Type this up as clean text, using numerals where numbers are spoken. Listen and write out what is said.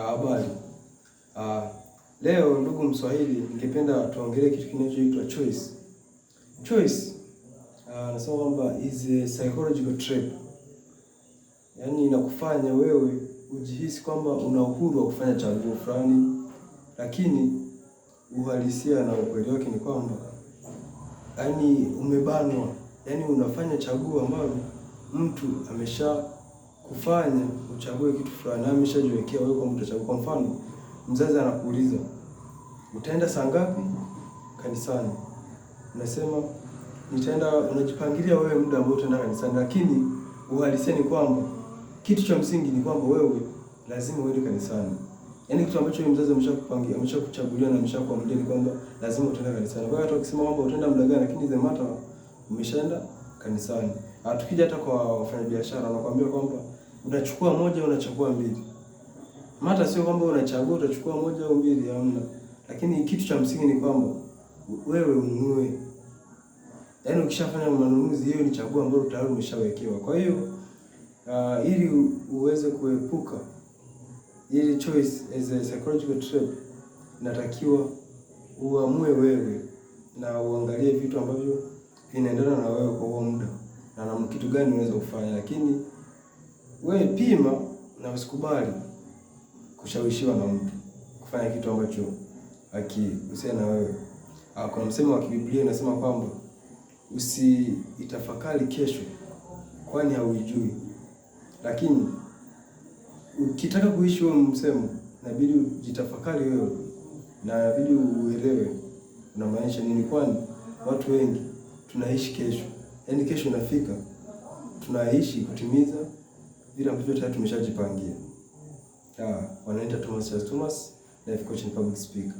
Habari. Leo ndugu Mswahili, ningependa tuongelee kitu kinachoitwa choice. Choice nasema kwamba is a psychological trait. Yaani inakufanya wewe ujihisi kwamba una uhuru wa kufanya chaguo fulani, lakini uhalisia na ukweli wake ni kwamba yaani umebanwa. Yaani unafanya chaguo ambalo mtu amesha kufanya uchague kitu fulani, ameshajiwekea wewe kwamba utachagua. Kwa mfano, mzazi anakuuliza utaenda saa ngapi kanisani, unasema nitaenda, unajipangilia wewe muda ambao utaenda kanisani, lakini uhalisia ni kwamba kitu cha msingi ni kwamba wewe lazima uende kanisani. Yaani kitu ambacho mzazi ameshakupangia, ameshakuchagulia na ameshakuamulia ni kwamba lazima utaenda kanisani. Kwa hiyo hata ukisema kwamba utaenda muda gani, lakini the matter umeshaenda kanisani. Tukija hata kwa wafanyabiashara wanakuambia kwamba unachukua moja, unachukua mbili. Mata sio kwamba unachagua utachukua moja au mbili, hamna. Lakini kitu cha msingi ni kwamba wewe ununue. Yaani ukishafanya manunuzi, hiyo ni chaguo ambalo tayari umeshawekewa. Kwa hiyo ili uweze kuepuka ili choice as a psychological trait, inatakiwa uamue wewe na uangalie vitu ambavyo vinaendana na wewe kwa huo muda na kitu gani unaweza kufanya. Lakini wewe pima na usikubali kushawishiwa na mtu kufanya kitu ambacho hakihusiani na wewe. Kuna msemo wa Biblia unasema kwamba usiitafakari kesho kwani hauijui. Lakini ukitaka kuishi huo msemo, inabidi ujitafakari wewe na inabidi uelewe unamaanisha nini, kwani watu wengi tunaishi kesho. Yaani kesho inafika, tunaishi kutimiza vile ambavyo tayari tumeshajipangia. Wanaita Thomas Life Coach and Public Speaker.